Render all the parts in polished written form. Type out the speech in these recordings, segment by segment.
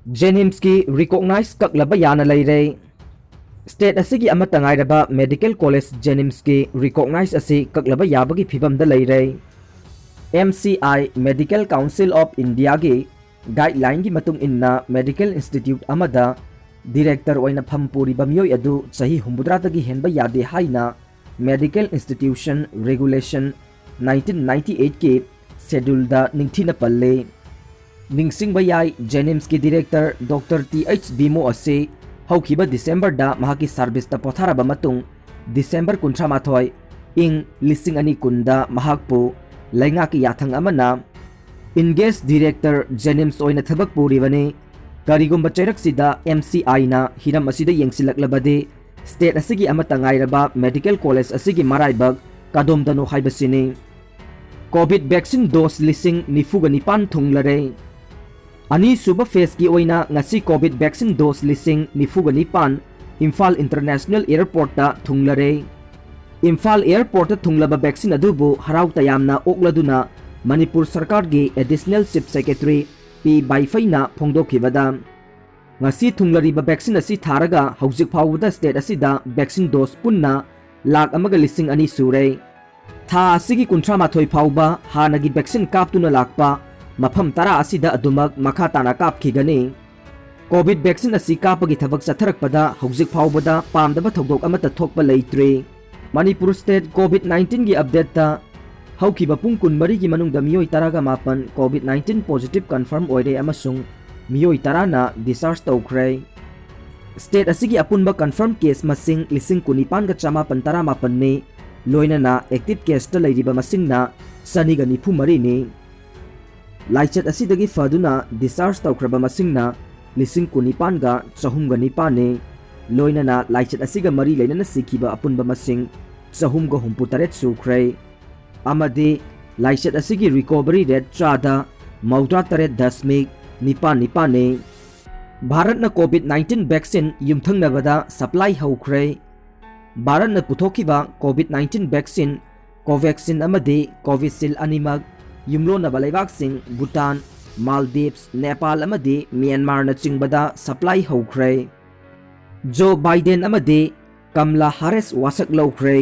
जेनिम्स की रिकॉग्नाइज ककलब याना लेरे स्टेट असगी अमत ngairaba medical college जेनिम्स की रिकॉग्नाइज असि ककलब याबगी फिबम द लेरे MCI medical council of India की गाइडलाइन की मतुंग इन्ना मेडिकल इंस्टीट्यूट अमदा डायरेक्टर ओइना फमपुरिबा मियोय अदु सही हुंबुद्रातगी हेनबा यादे हाइना मेडिकल इंस्टीट्यूशन रेगुलेशन 1998 के शेड्यूल दा निंगथिना पल्ले निंगसिंगबा याय जेनिम्स की डायरेक्टर डॉक्टर TH बीमो असे हौखिबा डिसेंबर दा महाकी सर्विस ता पोथारबा मतुंग डिसेंबर 18 इंग लिसिंग अनि कुंदा महाकपु लैंगा की याथंग अमना इंगेज डायरेक्टर जेनिम्स ओइना थबक पुरिबने करिगुंबा चैरकसिदा MCI ना हिरम असिदा यंगसिलकलबदे स्टेट असिगी अमता ngairaba मेडिकल कॉलेज असिगी मराइबग कादोमदनो हाइबसिने कोविड वैक्सीन डोज लिसिंग निफुगा निपान थुंगलरे अनि सुबह फेस की ओइना ngasi कोविड वैक्सीन डोज लिसिंग निफुगा निपान इम्फाल इंटरनेशनल एयरपोर्ट ता थुंगलरे इम्फाल एयरपोर्ट ता थुंगलबा वैक्सीन अदुबु हराउ तयामना ओक्लदुना मणिपुर सरकार गे एडिशनल चीफ सेक्रेटरी P बाइफैना फोंदोखिबदा ngasi thunglariba vaccine asi tharaga hauzik phawda state asida vaccine dose punna lakh amaga lising ani sure tha asigi kunthra mathoi phawba hanagi vaccine kaptuna lakpa mafam tara asida adumak makha tana kapkhigani covid vaccine asi kapagi thabak satharakpada hauzik phawbada pamdaba thodok amata thokpa leitre manipur state covid 19 gi update ta haukiba pung kunmari gi manungda miyoi taraga mapan covid 19 positive confirm oire amasung मियोई तराना discharge तौख्रे state असिगी अपुनबा confirm case मसिंग लिसिंग कुनिपान गा चमापन तरामापन ने लोइनना active case ता लैरिबा मसिंगना सनिगा निफु मरी ने लाइचत असिदगी फदुना discharge तौख्रबा मसिंगना लिसिंग कुनिपान गा चहुम गा निपान ने लोइनना लाइचत असिगा मरी लैनना सिखिबा अपुनबा मसिंग चहुम गा हुंपु तरेत सुख्रे अमदे लाइचत असिगी रिकवरी रेट चादा मौद्रा तरेत दशमिक निपान ने भारत न कोविड 19 वैक्सीन युमथंगनबदा सप्लाई हौख्रे भारत न पुथोखिबा कोविड 19 वैक्सीन कोवैक्सीन अमदे कोविशील्ड अनिमक युमलोनबा लेबाकसिंग भूटान मालदीव्स नेपाल अमदे म्यांमार न चिंगबदा सप्लाई हौख्रे जो बाइडेन अमदे कमला हैरिस वासक लौख्रे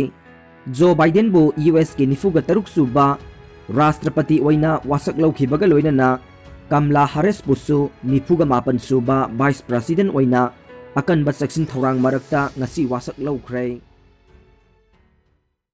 जो बाइडेन बु US के निफुगा तरुक सुबा राष्ट्रपति ओइना वासक लौखिबगा लोइनना कमला हैरिस बुसु निफुगा मापन सुबा वाइस प्रेसिडेंट ओइना अकनबा सेक्शन थौरांग मरकता ngasi वासक लौख्रे।